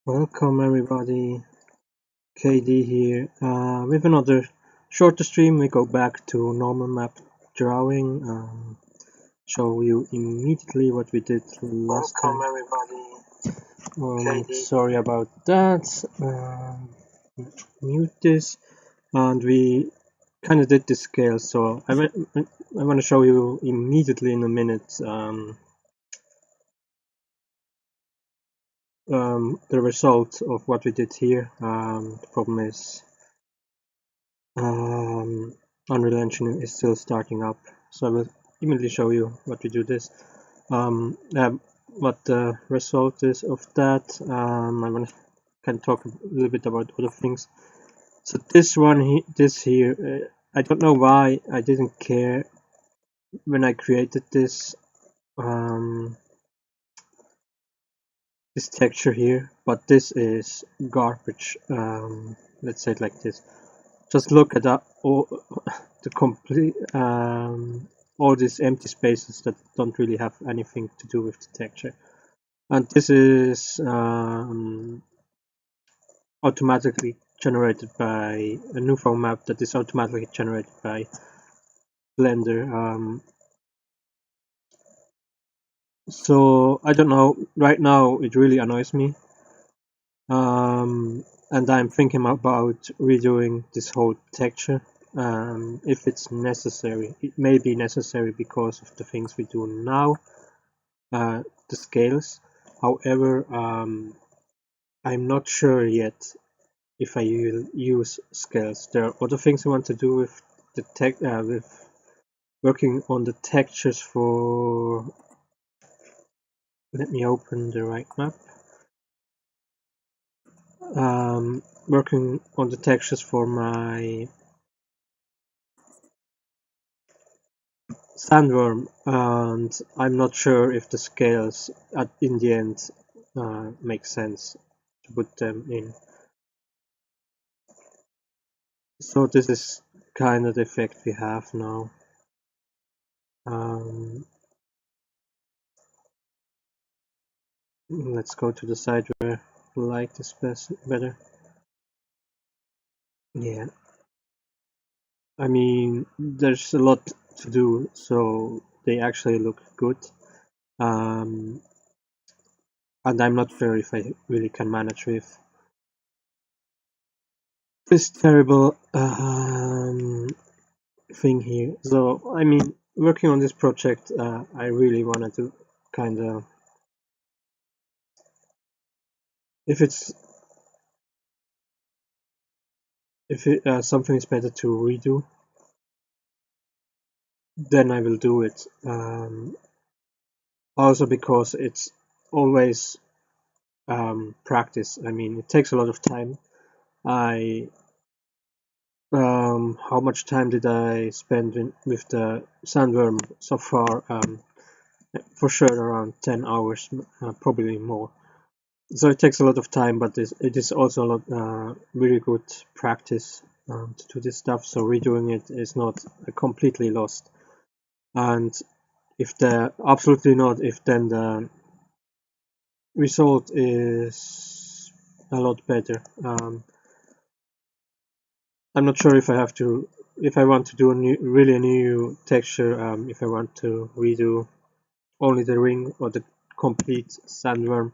Welcome everybody, KD here. With another shorter stream, we go back to normal map drawing. Show you immediately what we did last time. Everybody. Sorry about that. Mute this, and we kind of did the scale. So I want to show you immediately in a minute. The result of what we did here. The problem is Unreal Engine is still starting up, so I will immediately show you what we do this. What the result is of that. I want to kind of talk a little bit about other things. So this one, this here, I don't know why I didn't care when I created this. This texture here, but this is garbage. Let's say it like this. Just look at that, all the complete all these empty spaces that don't really have anything to do with the texture. And this is automatically generated by a new phone map that is automatically generated by Blender. So I don't know, right now it really annoys me. And I'm thinking about redoing this whole texture. If it's necessary. It may be necessary because of the things we do now, the scales. However, I'm not sure yet if I will use scales. There are other things I want to do with the with working on the textures for. Let me open the right map. Working on the textures for my sandworm, and I'm not sure if the scales in the end make sense to put them in. So this is kind of the effect we have now. Let's go to the side where light is better. Yeah, I mean, there's a lot to do, so they actually look good. And I'm not sure if I really can manage with this terrible thing here. So I mean, working on this project, I really wanted to kind of, if something is better to redo, then I will do it. Also because it's always practice. I mean, it takes a lot of time. How much time did I spend with the sandworm so far? For sure around 10 hours, probably more. So it takes a lot of time, but it is also a lot really good practice to do this stuff. So redoing it is not completely lost. And if absolutely not, if then the result is a lot better. I'm not sure if I want to do a new texture. If I want to redo only the ring or the complete sandworm.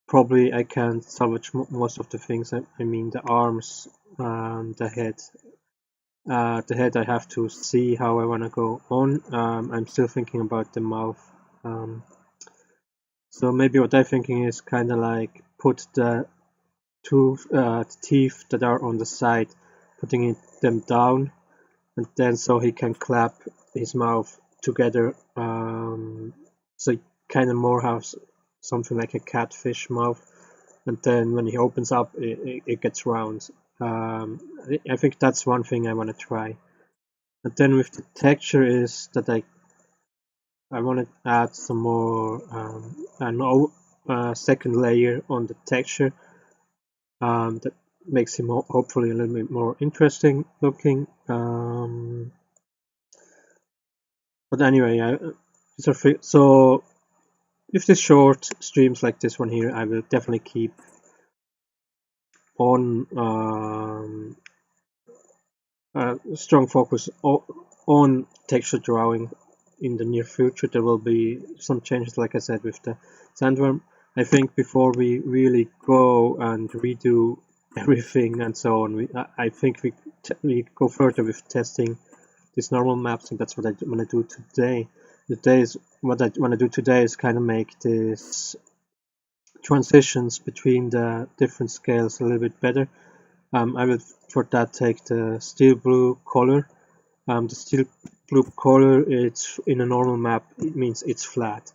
Probably I can salvage most of the things. I mean the arms and the head. The head I have to see how I want to go on. I'm still thinking about the mouth. So maybe what I'm thinking is kind of like put the teeth that are on the side, putting them down, and then so he can clap his mouth together. So he kind of more has something like a catfish mouth, and then when he opens up, it gets round. I think that's one thing I want to try. And then with the texture is that I want to add some more second layer on the texture that makes him hopefully a little bit more interesting looking. But anyway, so if there's short streams like this one here, I will definitely keep on strong focus on texture drawing in the near future. There will be some changes, like I said, with the sandworm. I think before we really go and redo everything and so on, I think we go further with testing these normal maps, and that's what I want to do today. What I want to do today is kind of make this transitions between the different scales a little bit better. I will for that take the steel blue color. The steel blue color, it's in a normal map, it means it's flat.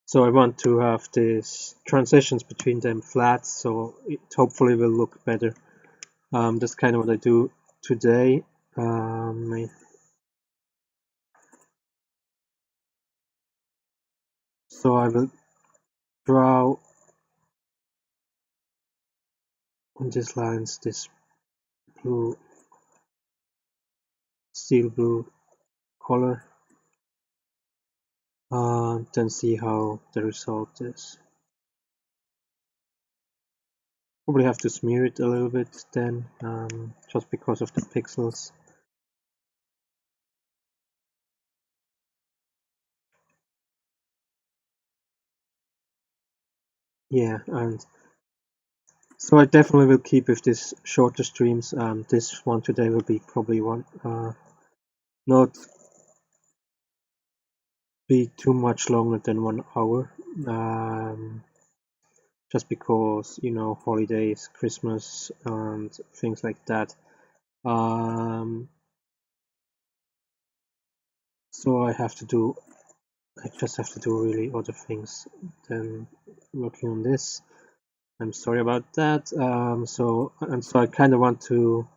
So I want to have these transitions between them flat, so it hopefully will look better. That's kind of what I do today. So I will draw on these lines this blue, steel blue color, then see how the result is. Probably have to smear it a little bit then, just because of the pixels. Yeah, and so I definitely will keep with these shorter streams. This one today will be probably one, not be too much longer than 1 hour. Just because, you know, holidays, Christmas, and things like that. So I just have to do really other things than working on this. I'm sorry about that. So I kind of want to,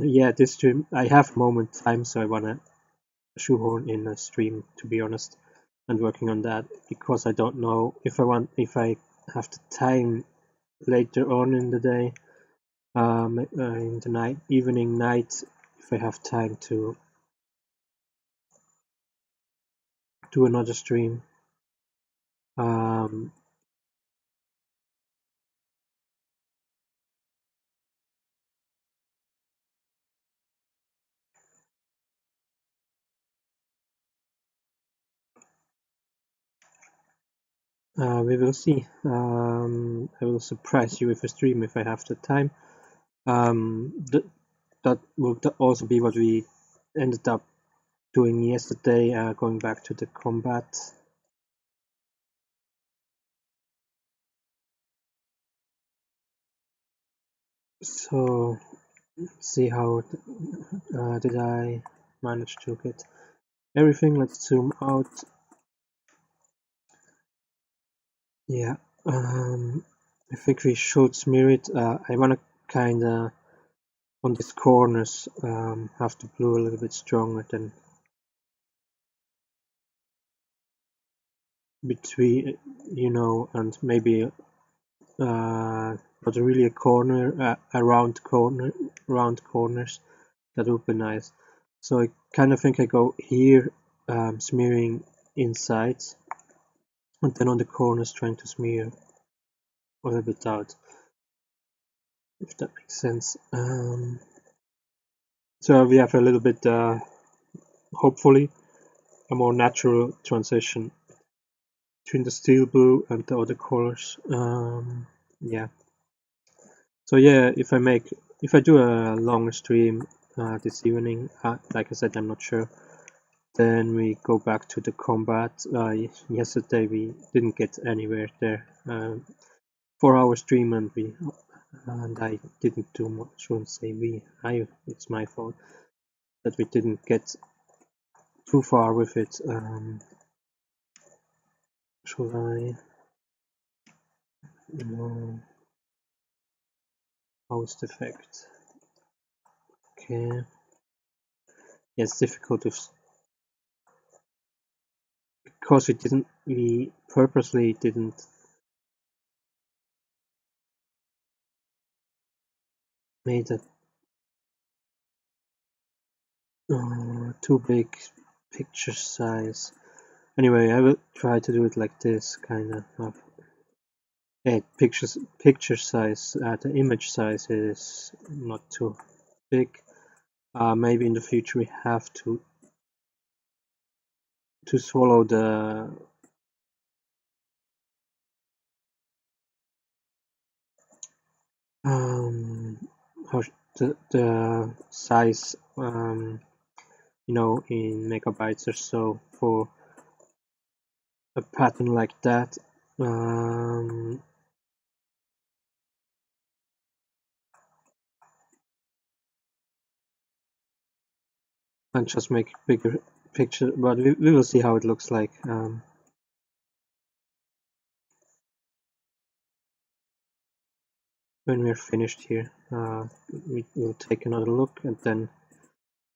yeah, this stream, I have moment time, so I want to shoehorn in a stream, to be honest, and working on that, because I don't know if I have the time later on in the day, in the night, evening, night, if I have time to do another stream. We will see. I will surprise you with a stream if I have the time. That will also be what we ended up doing yesterday, going back to the combat. So, see how did I manage to get everything. Let's zoom out. Yeah, I think we should smear it. I want to kind of, on these corners, have the blue a little bit stronger than between, you know, and maybe not really a corner, round corners. That would be nice. So I kind of think I go here, smearing inside, and then on the corners trying to smear a little bit out, if that makes sense. So we have a little bit, hopefully, a more natural transition between the steel blue and the other colors. Yeah. So yeah, if I do a longer stream this evening, like I said, I'm not sure. Then we go back to the combat. Yesterday we didn't get anywhere there. 4-hour stream, and I didn't do much. Shouldn't say we. It's my fault that we didn't get too far with it. Should I? No. Host effect. Okay. Yeah, it's difficult because we purposely didn't made a too big picture size. Anyway, I will try to do it like this, kind of. Picture size, the image size is not too big. Maybe in the future we have to swallow the how the size, you know, in megabytes or so for a pattern like that. And just make a bigger picture, but we will see how it looks like. When we're finished here, we will take another look and then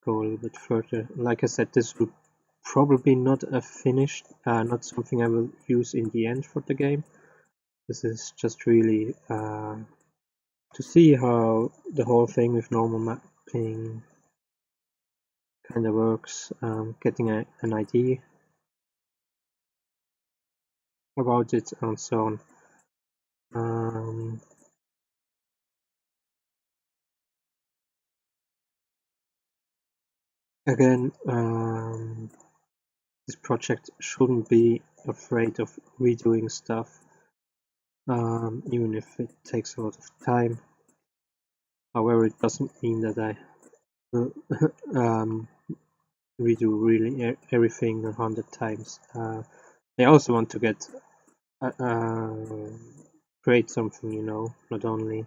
go a little bit further. Like I said, this will probably not a finished, not something I will use in the end for the game. This is just really to see how the whole thing with normal mapping kind of works, getting an idea about it and so on. Again, this project shouldn't be afraid of redoing stuff, even if it takes a lot of time. However, it doesn't mean that I will redo really everything 100 times. I also want to get create something, you know, not only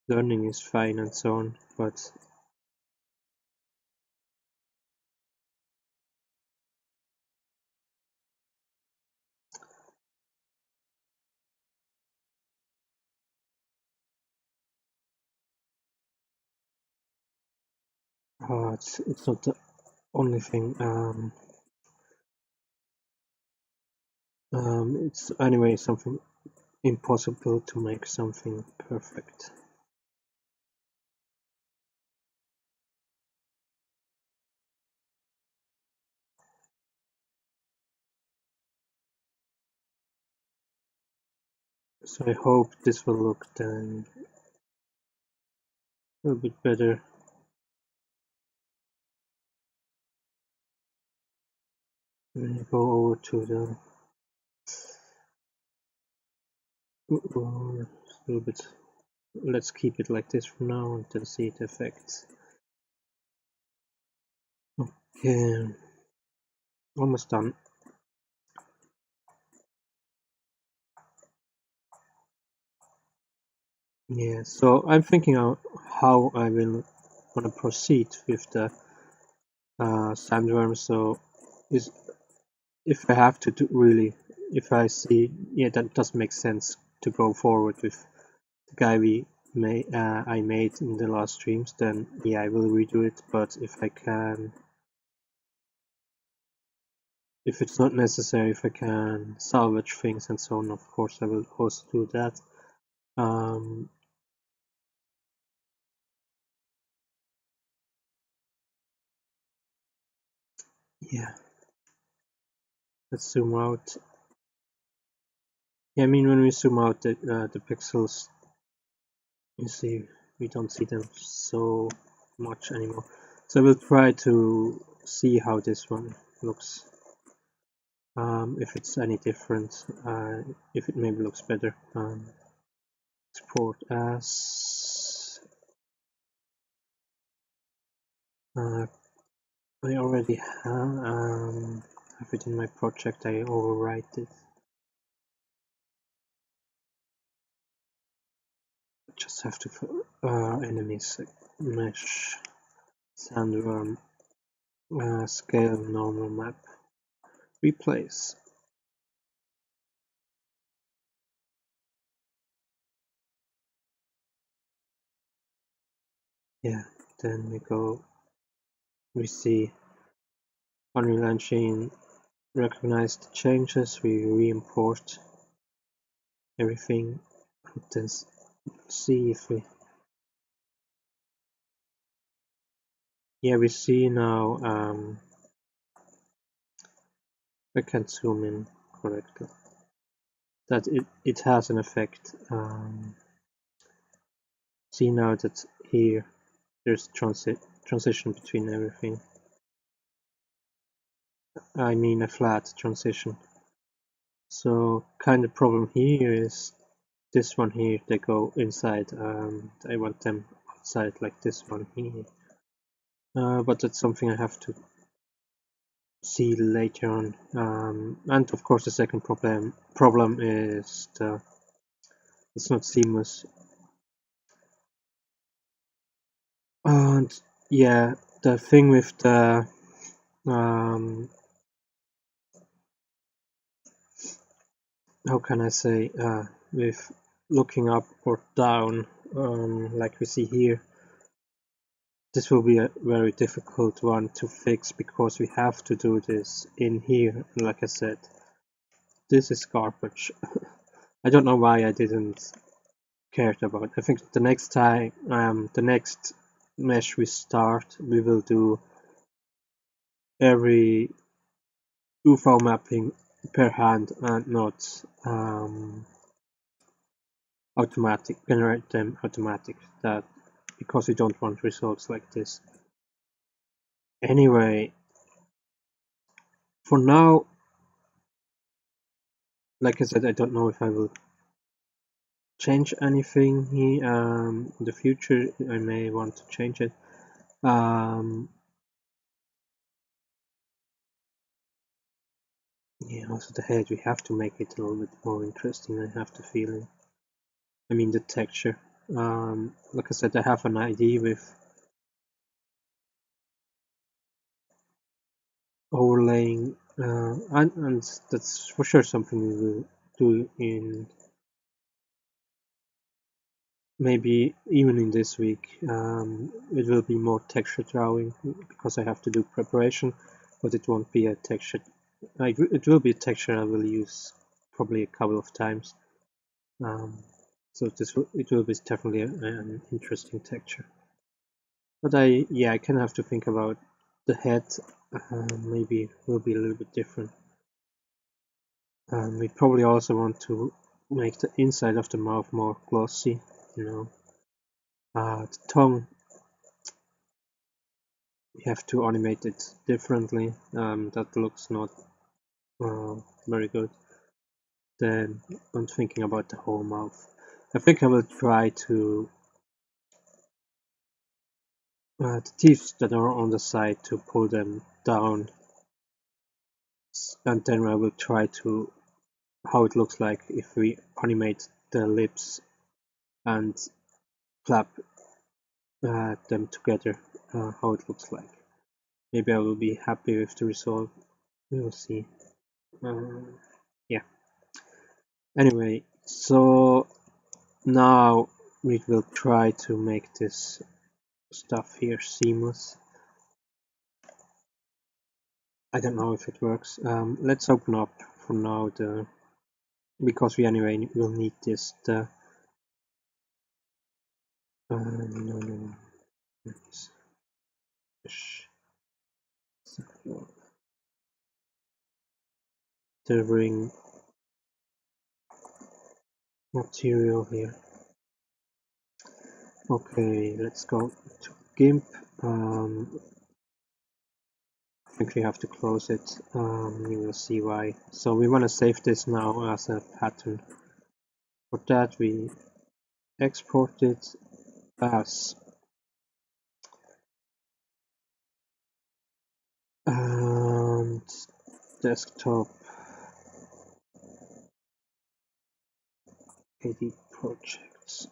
learning is fine and so on, but it's not the only thing. It's anyway something impossible to make something perfect. So I hope this will look then a little bit better. When you go over to the a little bit, let's keep it like this for now and then see the effects. Okay, almost done. Yeah, so I'm thinking of how I will want to proceed with the sandworm. So is if I have to do really, if I see, yeah, that does make sense to go forward with the guy I made in the last streams, then yeah, I will redo it. But if I can, if it's not necessary, if I can salvage things and so on, of course I will also do that. Yeah, let's zoom out. Yeah, I mean when we zoom out the pixels, you see we don't see them so much anymore. So we'll try to see how this one looks. If it's any different, if it maybe looks better. Export as I already have it in my project. I overwrite it. Just have to enemies mesh sandworm scale normal map replace. Yeah, then we see Unreal Engine recognize the changes, we re-import everything and then see if we, yeah, we see now I can't zoom in correctly. That it has an effect. See now that here there's transition between everything. I mean a flat transition. So kind of problem here is this one here, they go inside, and I want them outside like this one here. But that's something I have to see later on. And of course the second problem is it's not seamless. And yeah, the thing with the how can I say, with looking up or down, like we see here, this will be a very difficult one to fix because we have to do this in here. And like I said, this is garbage. I don't know why I didn't care about it. I think the next time, the next mesh we start, we will do every UV mapping per hand and not generate them automatic. That because we don't want results like this. Anyway, for now, like I said, I don't know if I will change anything here. In the future, I may want to change it. Yeah, also the head, we have to make it a little bit more interesting. I have the feeling. I mean the texture. Like I said, I have an idea with overlaying, and that's for sure something we will do in maybe even in this week. It will be more texture drawing because I have to do preparation, but it won't be a texture. It will be a texture I will use probably a couple of times. So it will be definitely an interesting texture. But I kind of have to think about the head. Maybe will be a little bit different. We probably also want to make the inside of the mouth more glossy. The tongue, we have to animate it differently. That looks not very good. Then I'm thinking about the whole mouth. I think I will try to the teeth that are on the side to pull them down, and then I will try to how it looks like if we animate the lips and clap them together, how it looks like. Maybe I will be happy with the result. We will see. Yeah. Anyway, so now we will try to make this stuff here seamless. I don't know if it works. Let's open up for now because we anyway will need this no. The ring material here. Okay, let's go to Gimp. I think we have to close it. You will see why. So we want to save this now as a pattern. For that, we export it as desktop k.d. projects.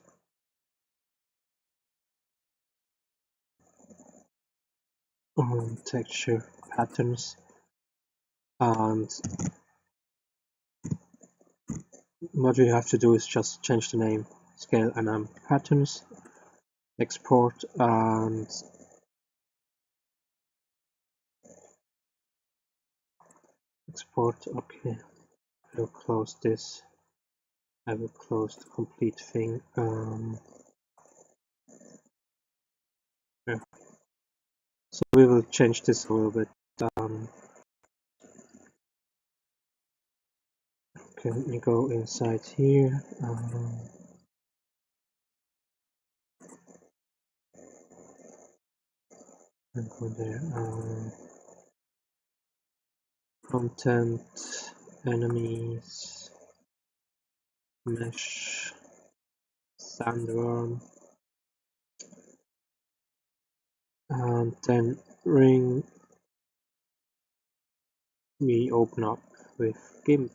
Texture patterns, and what we have to do is just change the name, scale, and patterns, export, and export. Okay, I will close this. I will close the complete thing. Yeah. So we will change this a little bit. Okay, let me go inside here. And go there. Content, enemies, mesh, sandworm, and then ring we open up with Gimp.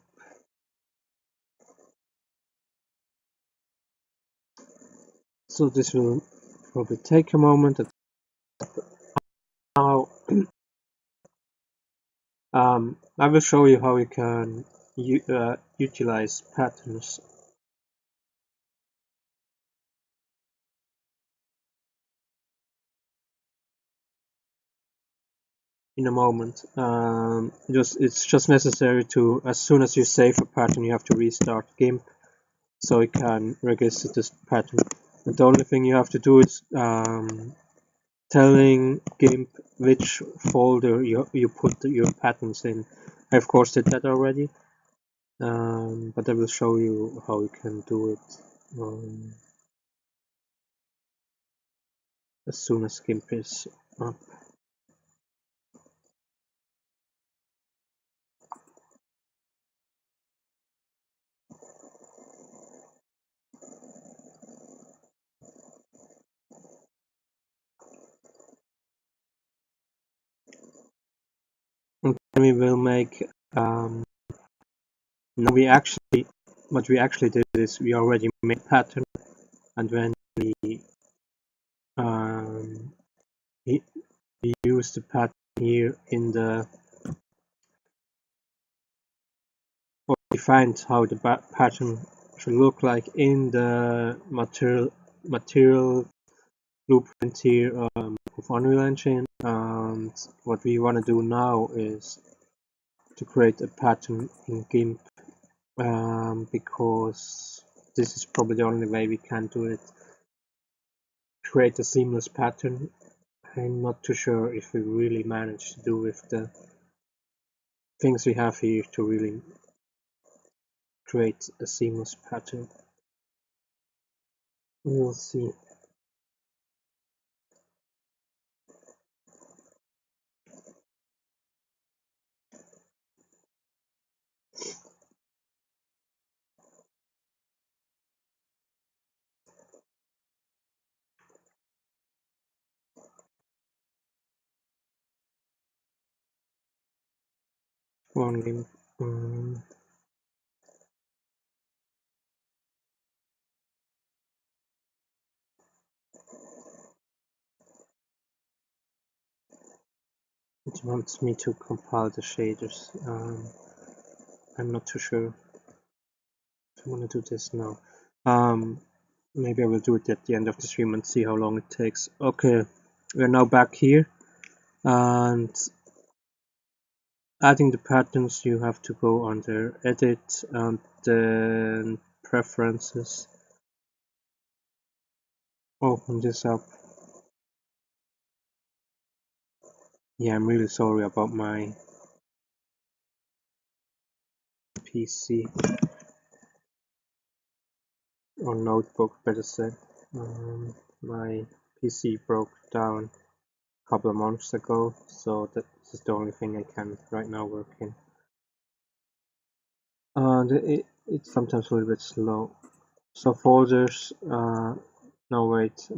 So this will probably take a moment. Now I will show you how you can utilize patterns in a moment. It's just necessary to, as soon as you save a pattern, you have to restart Gimp so it can register this pattern. And the only thing you have to do is telling Gimp which folder you put your patterns in. I of course did that already, but I will show you how you can do it as soon as Gimp is up. And then we will make now what we actually did is we already made a pattern, and when we use the pattern here in the, or defined how the pattern should look like in the material blueprint here of Unreal Engine. And what we want to do now is to create a pattern in Gimp, because this is probably the only way we can do it. Create a seamless pattern. I'm not too sure if we really managed to do with the things we have here to really create a seamless pattern. We will see. One game. It wants me to compile the shaders. I'm not too sure if I want to do this now. Maybe I will do it at the end of the stream and see how long it takes. Okay, we're now back here, and adding the patterns, you have to go under Edit and then Preferences. Open this up. Yeah, I'm really sorry about my PC or notebook, better said. My PC broke down a couple of months ago, so this is the only thing I can right now work in. And it's sometimes a little bit slow. So folders, no wait,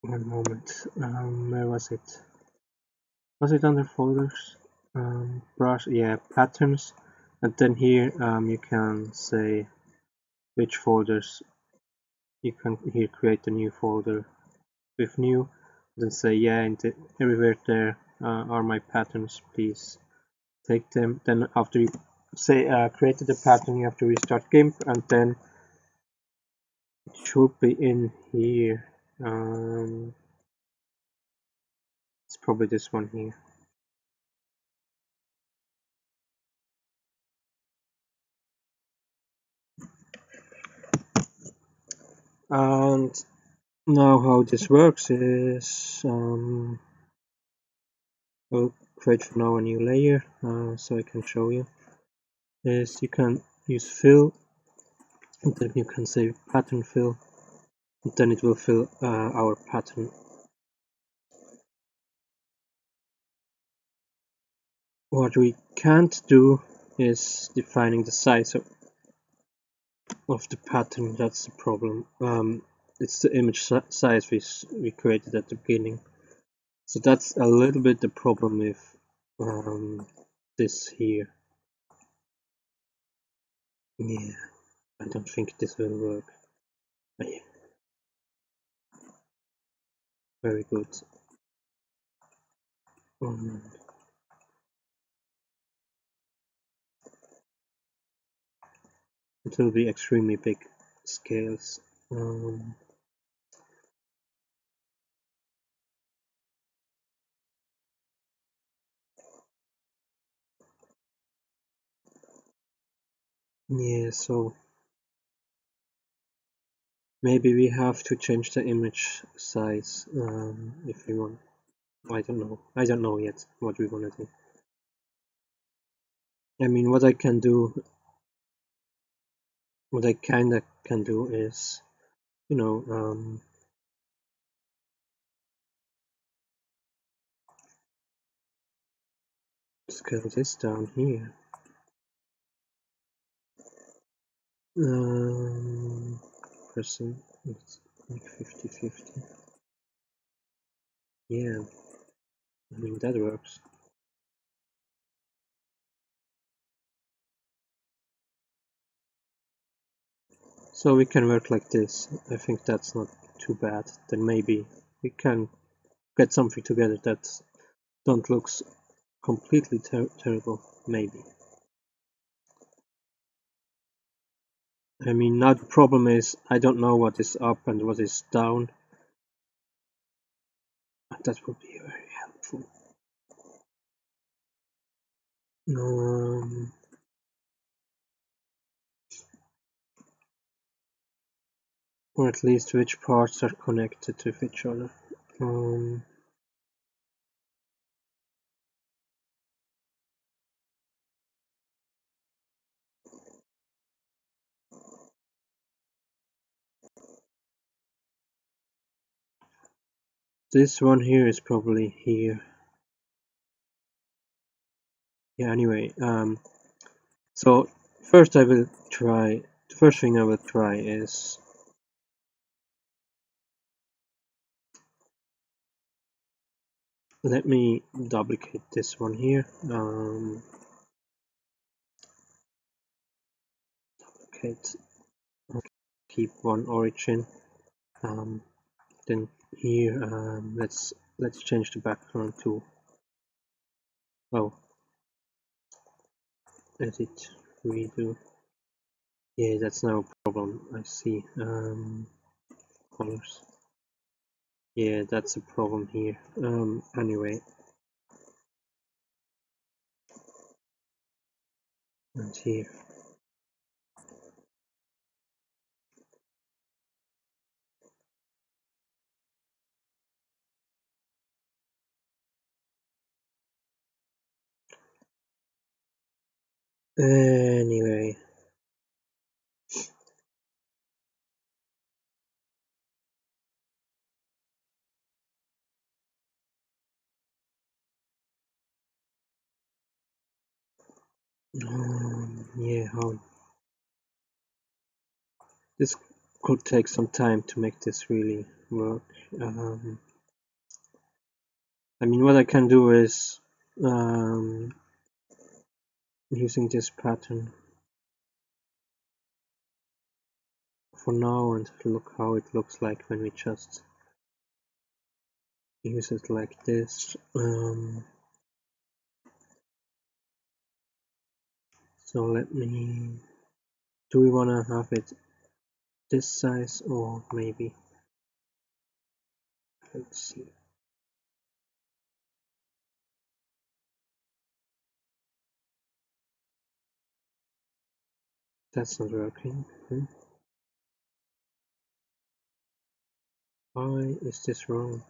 one moment, where was it? Was it under folders? Brush, yeah, patterns, and then here you can say which folders you can here create a new folder with new, then say yeah, and everywhere there are my patterns, please take them. Then after you say created the pattern, you have to restart Gimp, and then it should be in here. It's probably this one here. And now how this works is create for now a new layer so I can show you is you can use fill, and then you can say pattern fill, and then it will fill our pattern. What we can't do is defining the size of the pattern. That's the problem. It's the image size we created at the beginning. So that's a little bit the problem with this here. Yeah, I don't think this will work. Oh, yeah. Very good. It will be extremely big scales. Yeah, so maybe we have to change the image size if we want. I don't know. I don't know yet what we want to do. I mean, what I kinda can do is, you know, scale this down here. Percent, it's like 50-50. Yeah, I mean that works. So we can work like this. I think that's not too bad. Then maybe we can get something together that don't look completely terrible. Maybe. I mean, now the problem is I don't know what is up and what is down. That would be very helpful. Or at least which parts are connected with each other. This one here is probably here. Yeah, anyway, so first I will try, the first thing I will try is let me duplicate this one here. Duplicate, keep one origin. Then here, let's change the background to edit, redo. Yeah, that's no problem. I see. Colors. Yeah, that's a problem here. Anyway. And here. Anyway. Yeah, how this could take some time to make this really work. I mean, what I can do is using this pattern for now and look how it looks like when we just use it like this. So let me, do we want to have it this size or maybe, let's see. That's not working. Why is this wrong?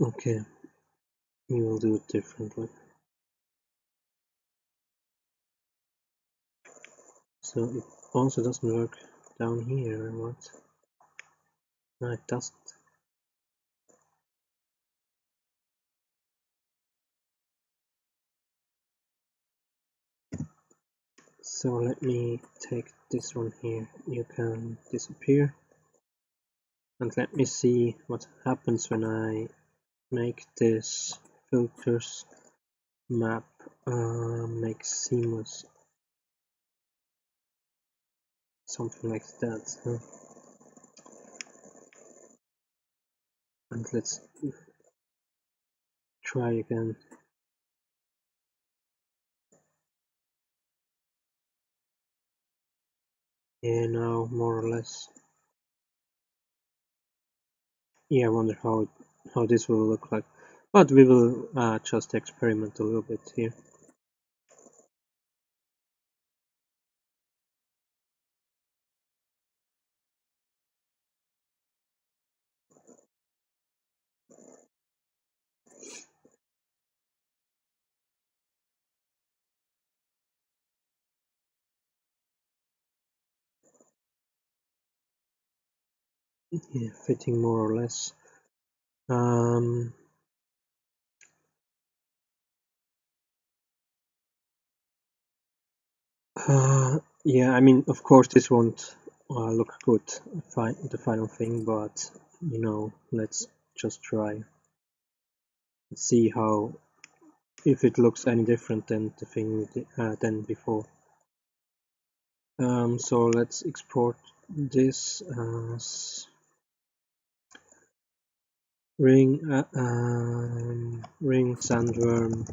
Okay, we will do it differently. So it also doesn't work down here, or what? No, it doesn't. So let me take this one here. You can disappear. And let me see what happens when I make this filters map make seamless. Something like that. Huh? And let's try again. Yeah, now more or less. Yeah, I wonder how this will look like. But we will just experiment a little bit here. Yeah, fitting more or less. Yeah, I mean, of course, this won't look good, the final thing, but you know, let's just try. See how if it looks any different than the thing than before. So let's export this as ring sandworm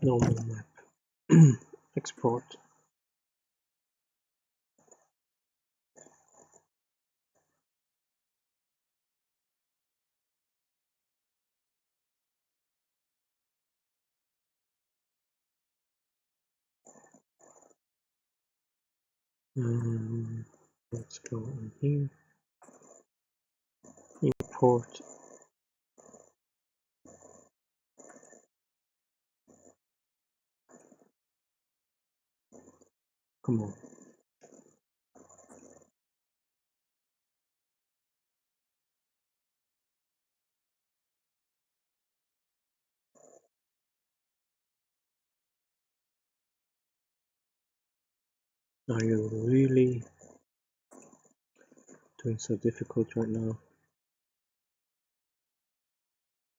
normal map. Export. Let's go in here. Import. Come on. Are you really doing so difficult right now?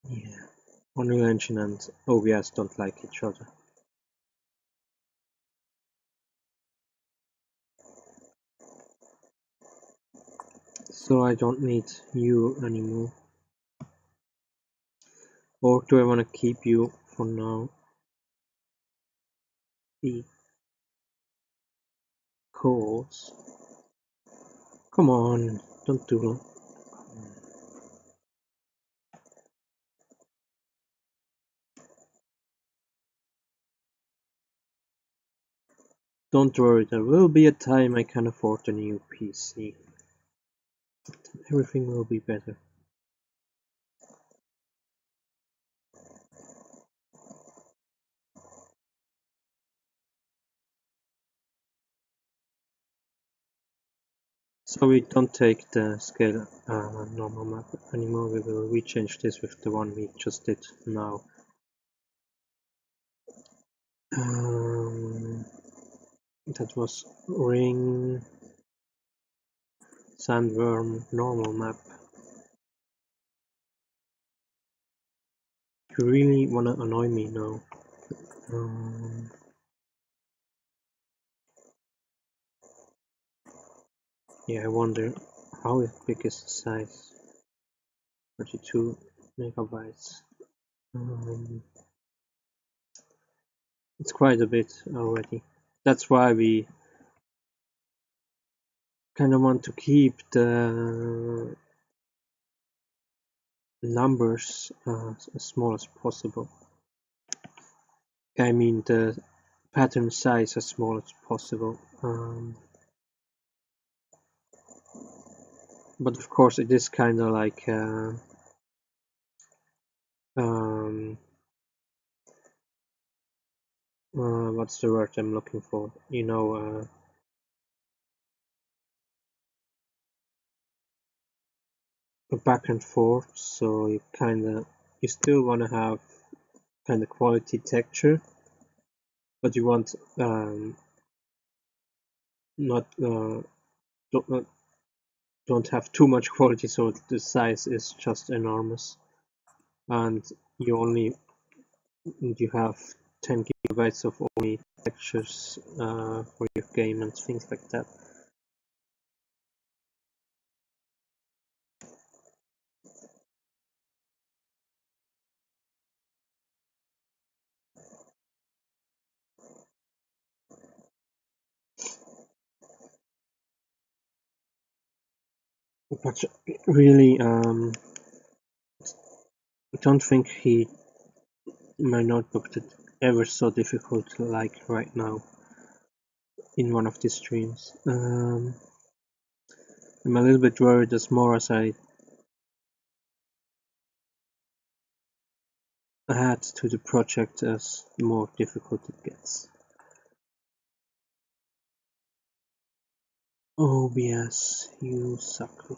Yeah. Unreal Engine and OBS don't like each other. So I don't need you anymore. Or do I want to keep you for now? Because... Come on, don't do that. Don't worry, there will be a time I can afford a new PC. Everything will be better. So we don't take the scale normal map anymore, we will rechange this with the one we just did now. That was ring sandworm normal map. You really wanna annoy me now. Yeah, I wonder how big is the size? 32 megabytes. It's quite a bit already. That's why we kind of want to keep the numbers as small as possible. I mean the pattern size as small as possible. but of course it is kind of like what's the word I'm looking for? You know, back and forth. So you still want to have kind of quality texture, but you want not don't have too much quality, so the size is just enormous, and you have 10 gigabytes of only textures for your game and things like that. But really, I don't think my notebook did ever so difficult like right now in one of these streams. I'm a little bit worried as more as I add to the project, as more difficult it gets. OBS, you suck.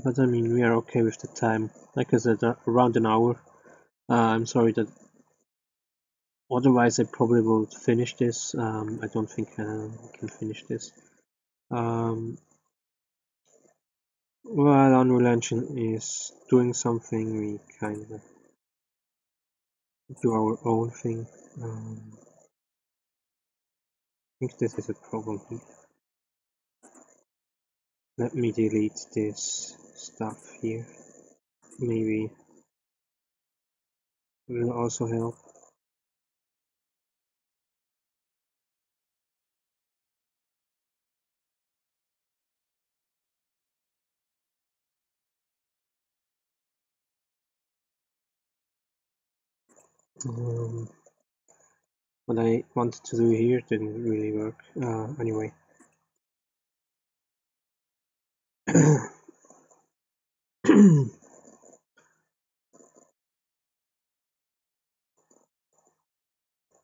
But I mean, we are okay with the time. Like I said, around an hour. I'm sorry that. Otherwise, I probably will finish this. I don't think I can finish this. While Unreal Engine is doing something, we kind of do our own thing. I think this is a problem here. Let me delete this stuff here. Maybe it will also help. What I wanted to do here didn't really work. Anyway.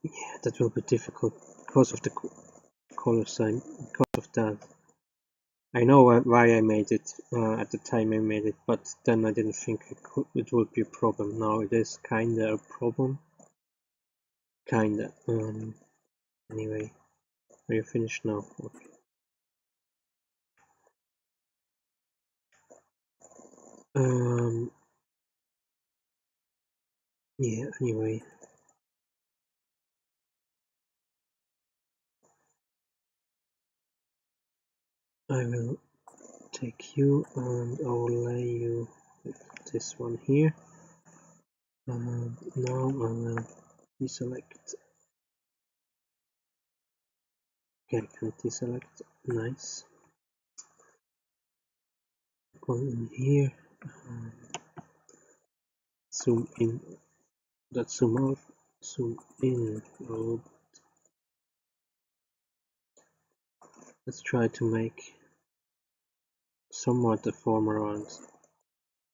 Yeah, that will be difficult because of the color sign. Because of that, I know why I made it at the time I made it, but then I didn't think it would be a problem. Now it is kinda a problem. Kinda. Anyway, are you finished now? Okay. Yeah. Anyway. I will take you and overlay you with this one here. And now I will deselect. Okay, I can deselect. Nice. Go in here. Zoom in. That's zoom out. Zoom in. Oh, let's try to make somewhat a form around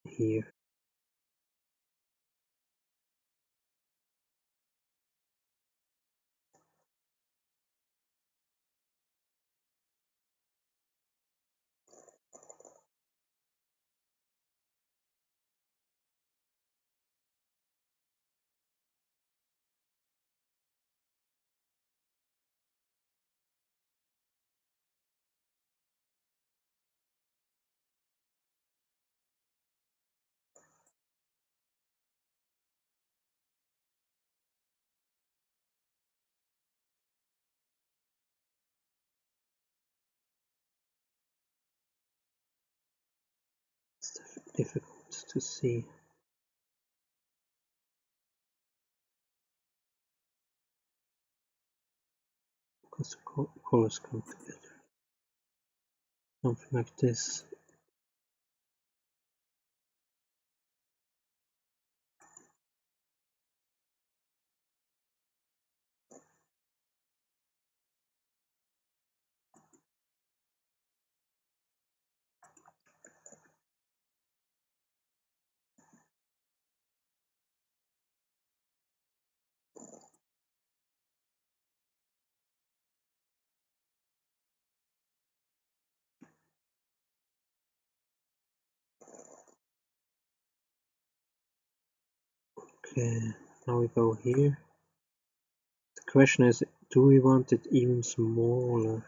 here. It's difficult to see because the colors come together. Something like this. Okay, now we go here. The question is, do we want it even smaller?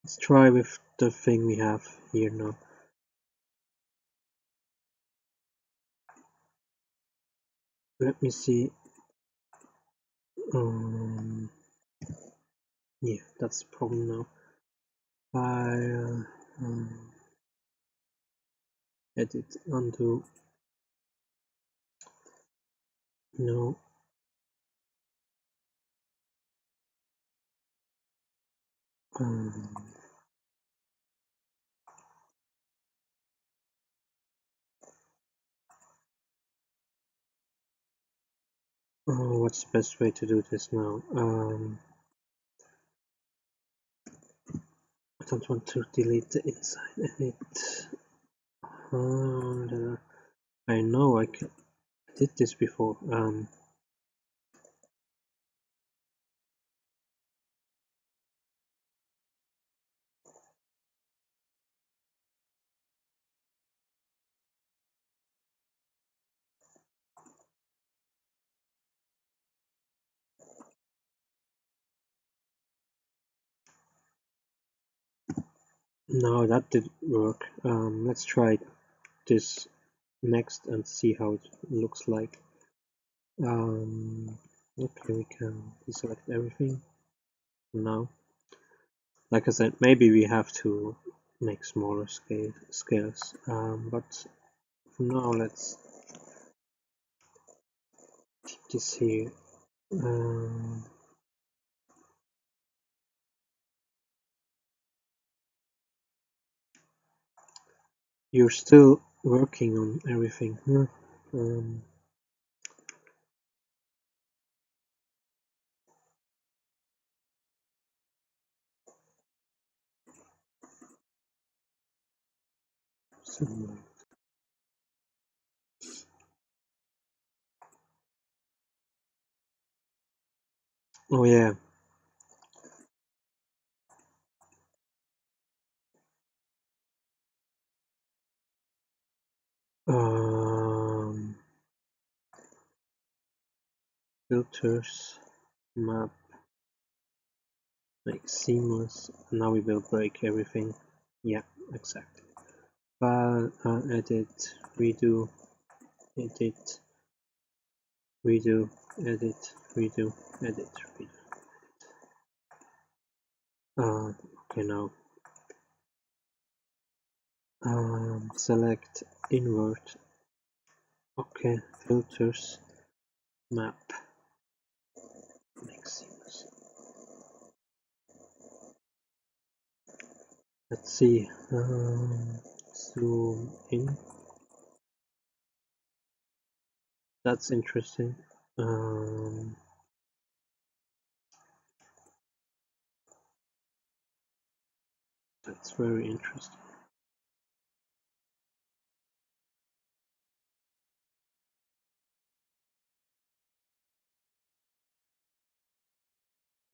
Let's try with the thing we have here now. Let me see. Yeah, that's the problem now. File, edit, undo. No. What's the best way to do this now? I don't want to delete the inside edit. I know I did this before. No, that didn't work. Let's try this next and see how it looks like. Okay, we can deselect everything now. Like I said, maybe we have to make smaller scales, but for now let's keep this here. You're still working on everything, huh? Oh yeah. Filters, map, make seamless. Now we will break everything. Yeah, exactly. File, edit, redo, edit, redo, edit, redo, edit, redo. Okay, now select invert. Okay, filters, map, make seamless. Let's see. Zoom in. That's interesting. That's very interesting.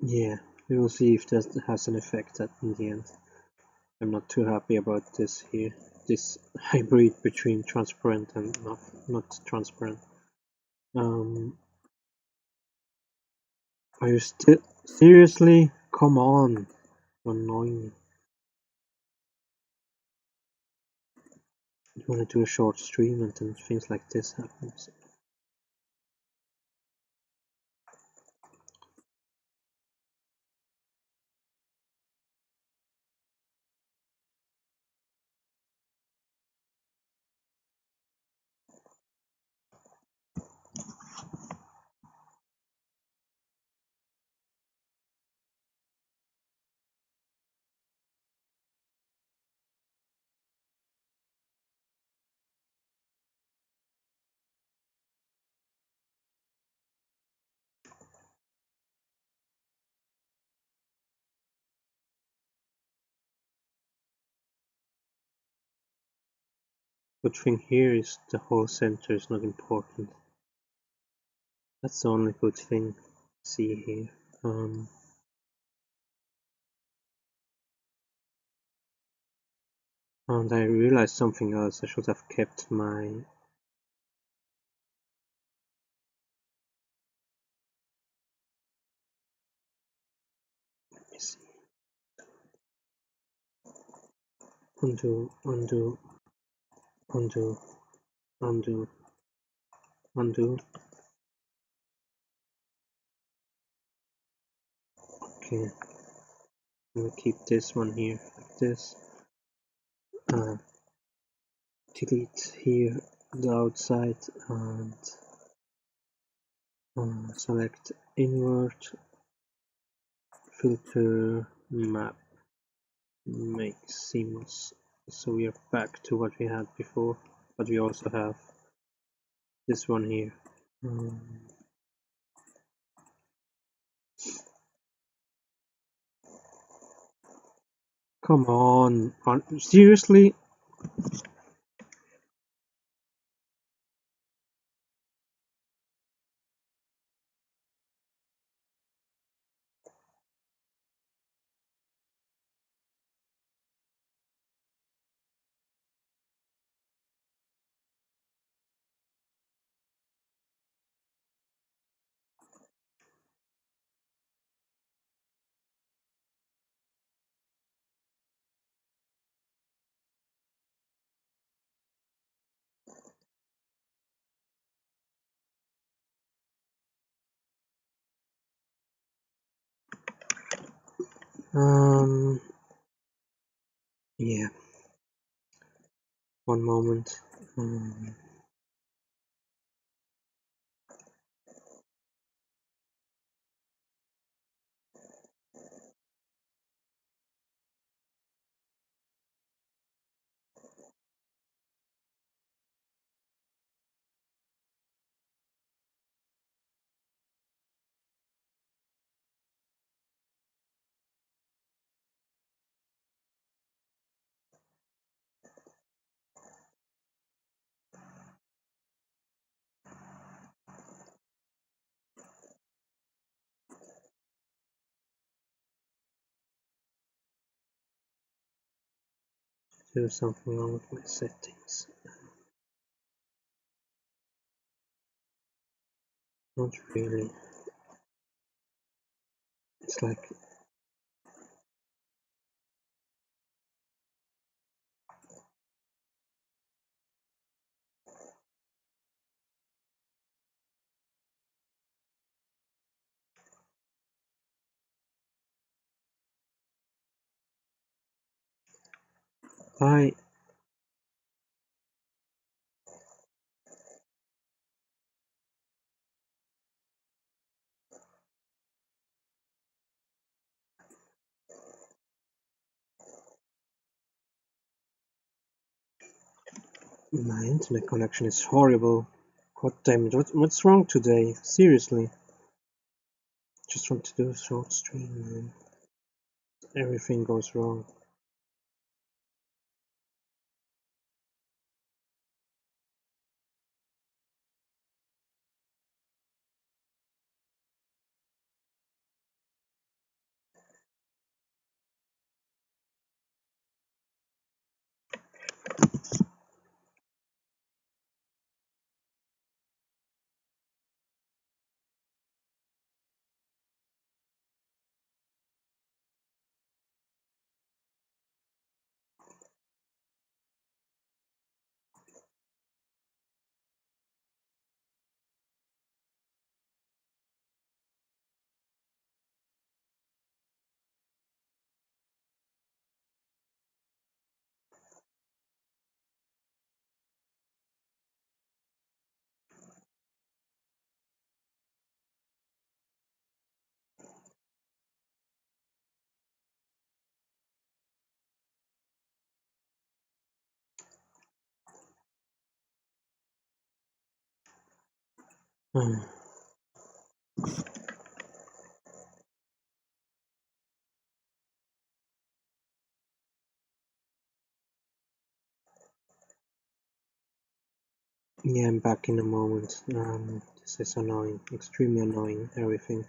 Yeah, we will see if that has an effect in the end. I'm not too happy about this here. This hybrid between transparent and not transparent. Are you still seriously? Come on, you're annoying me. You want to do a short stream and then things like this happens. Good thing here is the whole center is not important. That's the only good thing. see here. And I realized something else. I should have kept my undo, undo, undo, undo, undo. Okay, I'm gonna keep this one here like this. Delete here the outside and select invert, filter, map, make seamless. So we are back to what we had before, but we also have this one here. Come on, seriously? Yeah. One moment. There's something wrong with my settings. Not really. It's like I my internet connection is horrible. God damn it, what's wrong today? Seriously. Just want to do a short stream, man. Everything goes wrong. Yeah, I'm back in a moment. This is annoying, extremely annoying, everything.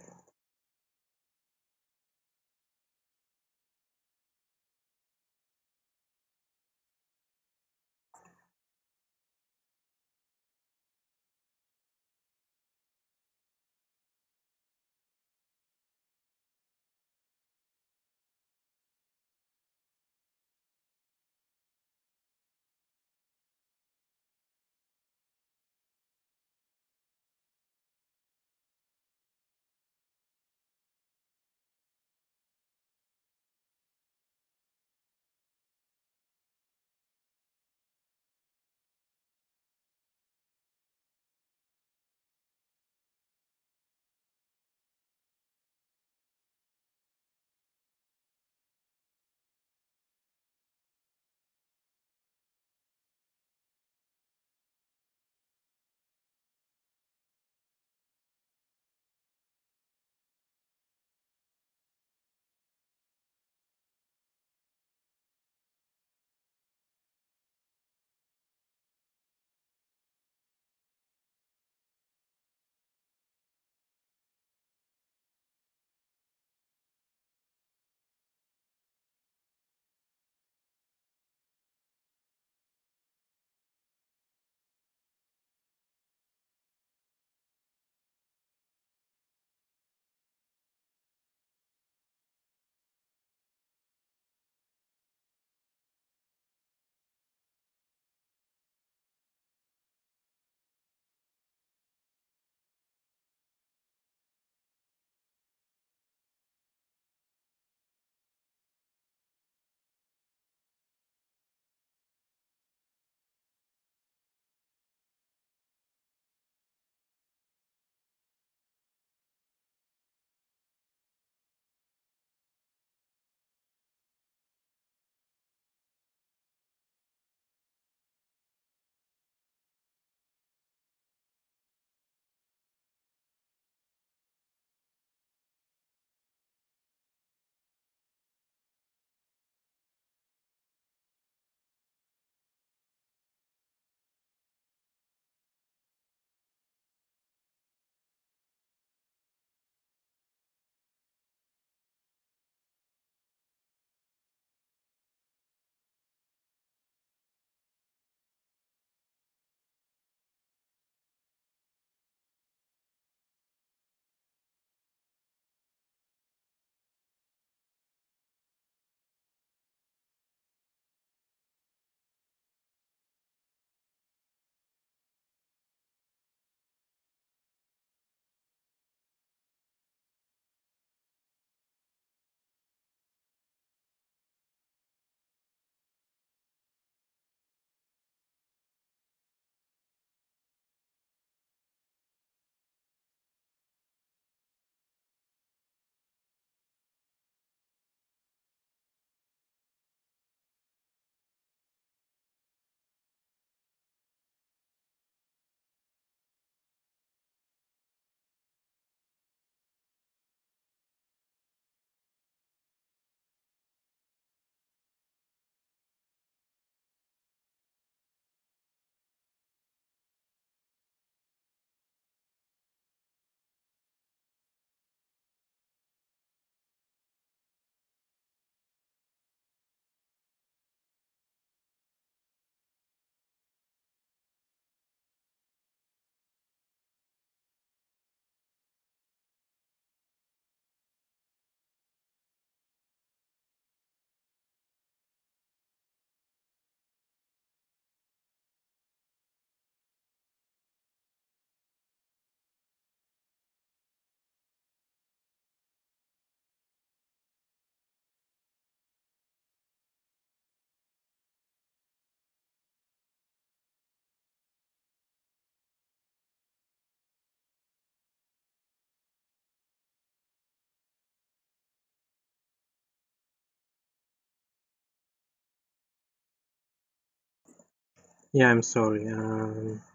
Yeah, I'm sorry.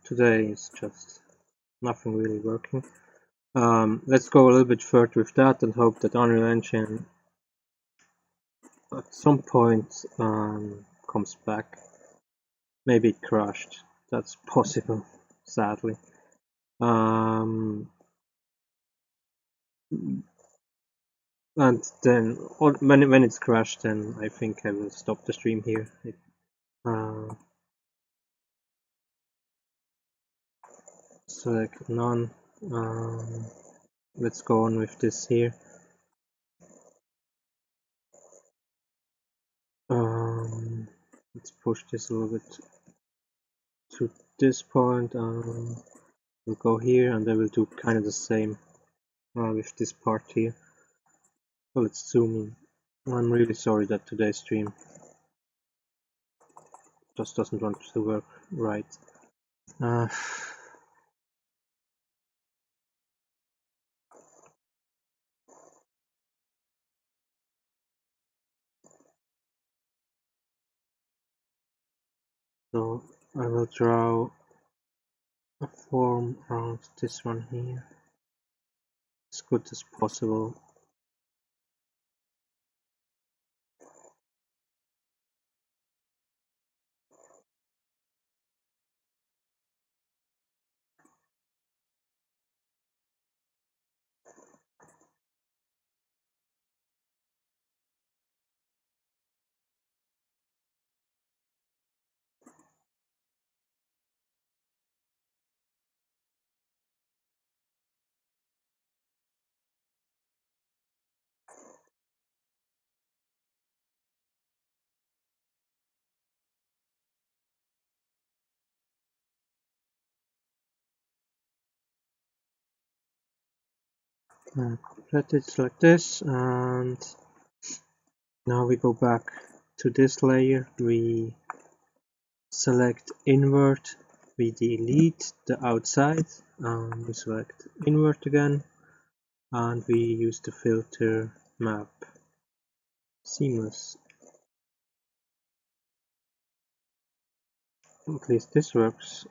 Today is just nothing really working. Let's go a little bit further with that and hope that Unreal Engine at some point comes back. Maybe it crashed. That's possible, sadly. And then when it's crashed, then I think I will stop the stream here. Select none. Let's go on with this here. Let's push this a little bit to this point. We'll go here, and I will do kind of the same with this part here. So let's zoom in. I'm really sorry that today's stream just doesn't want to work right. So I will draw a form around this one here as good as possible. Complete it like this, and now we go back to this layer. We select invert, we delete the outside, and we select invert again, and we use the filter map seamless. At least this works.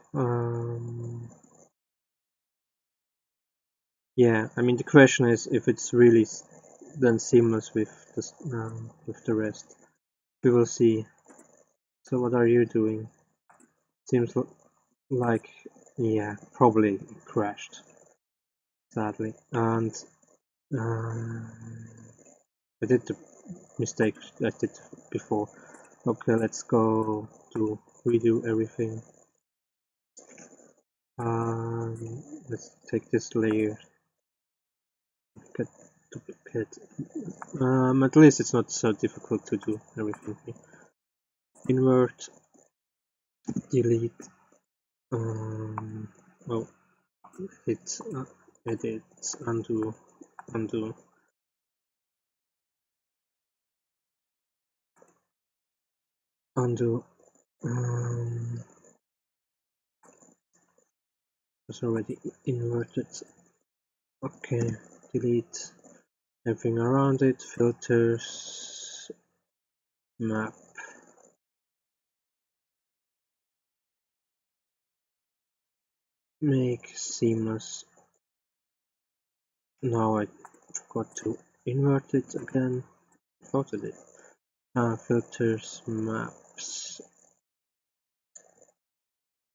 Yeah, I mean the question is if it's really then seamless with the rest. We will see. So what are you doing? Seems like, yeah, probably crashed, sadly. And I did the mistake I did before. Okay, let's go to redo everything. Let's take this layer, get duplicate. At least it's not so difficult to do everything here. Invert, delete, oh, hit, edit, undo, undo. Undo. Was already inverted. Okay, delete everything around it. Filters, map. Make seamless. Now I forgot to invert it again. Thought I did. Filters, maps.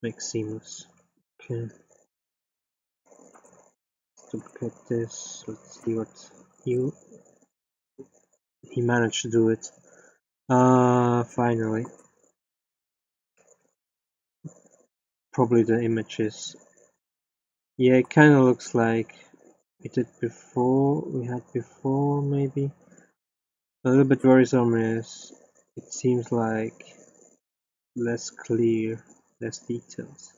Make seamless. Okay. Duplicate this. Let's see what he managed to do it. Finally. Probably the images. Yeah, it kind of looks like we had before, maybe. A little bit worrisome is it seems like less clear, less details.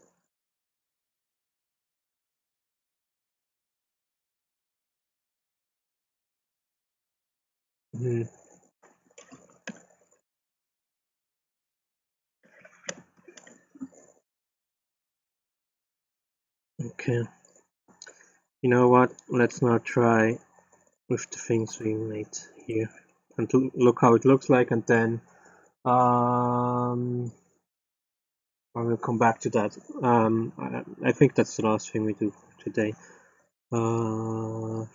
Okay. You know what? Let's now try with the things we made here and look how it looks like, and then I will come back to that. I think that's the last thing we do today. What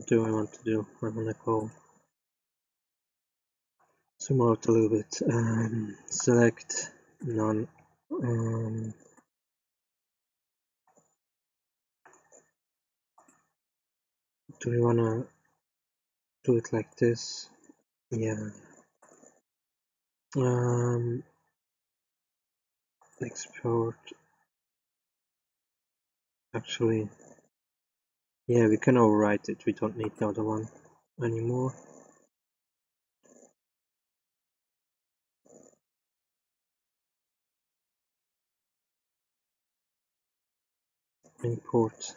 do I want to do? I want to go zoom out a little bit. Select none. Do we want to do it like this? Yeah. Export. Actually, yeah, we can overwrite it. We don't need the other one anymore. Import.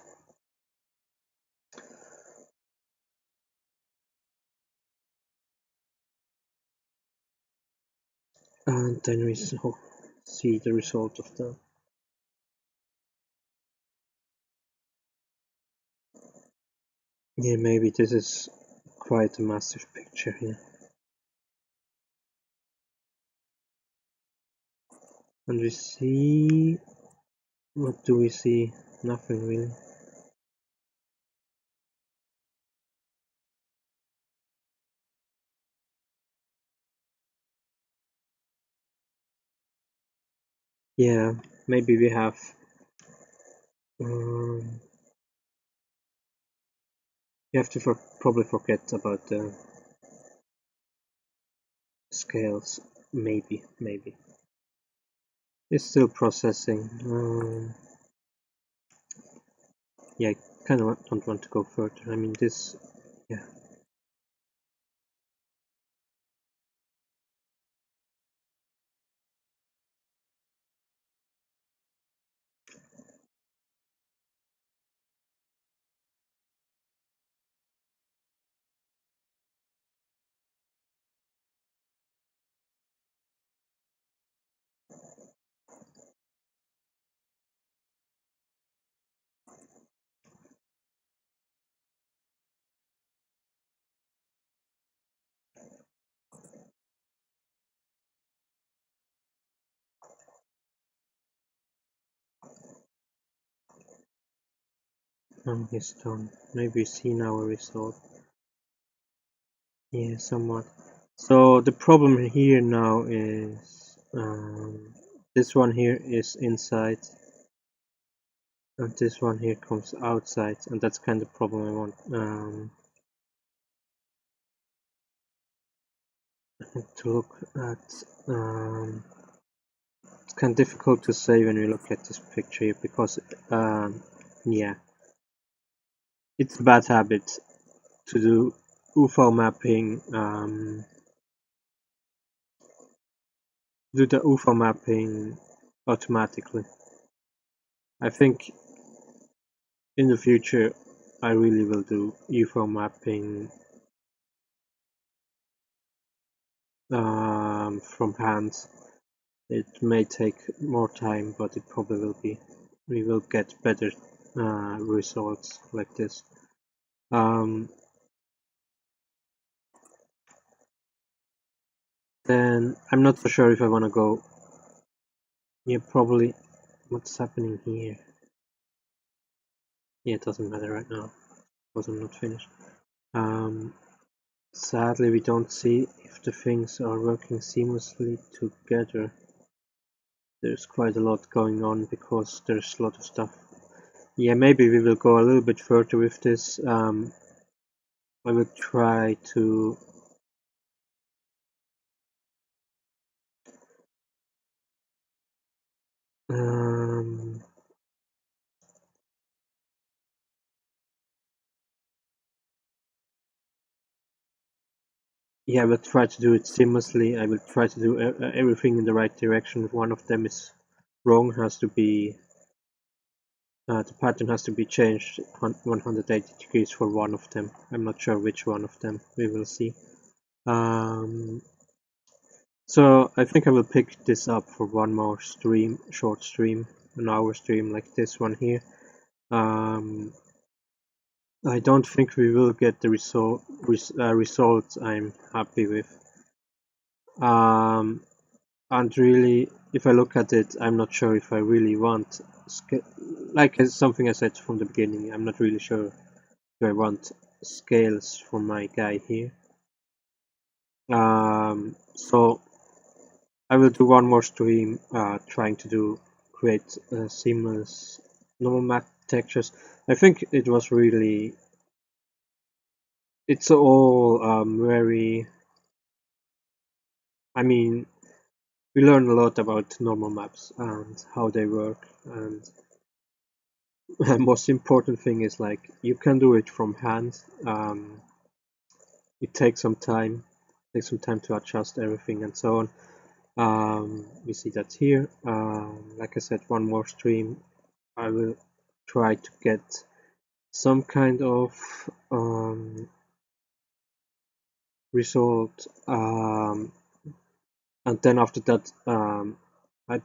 And then we see the result of that. Yeah, maybe this is quite a massive picture here. And we see... what do we see? Nothing really. Yeah, maybe we have... you have to probably forget about the scales. Maybe. It's still processing. Yeah, I kind of don't want to go further. I mean, this... yeah. He's done. Maybe we see now a result. Yeah, somewhat. So the problem here now is this one here is inside and this one here comes outside, and that's kind of the problem I want to look at. It's kind of difficult to say when we look at this picture here because yeah, it's a bad habit to do UV mapping, do the UV mapping automatically. I think in the future I really will do UV mapping from hand. It may take more time, but it probably will be. We will get better results like this. Then I'm not so sure if I want to go. Yeah, probably. What's happening here? Yeah, it doesn't matter right now because I'm not finished. Sadly, we don't see if the things are working seamlessly together. There's quite a lot going on because there's a lot of stuff. Yeah, maybe we will go a little bit further with this. I will try to yeah, I will try to do it seamlessly. I will try to do everything in the right direction. If one of them is wrong, has to be the pattern has to be changed 180 degrees for one of them. I'm not sure which one of them. We will see. So I think I will pick this up for one more stream, short stream, an hour stream like this one here. I don't think we will get the results I'm happy with. And really, if I look at it, I'm not sure if I really want, like something I said from the beginning, I'm not really sure if I want scales for my guy here. So I will do one more stream trying to create seamless normal map textures. I think it was really, it's all very, I mean, we learned a lot about normal maps and how they work, and the most important thing is like you can do it from hand. It takes some time, to adjust everything and so on. We see that here. Like I said, one more stream. I will try to get some kind of result, and then after that, I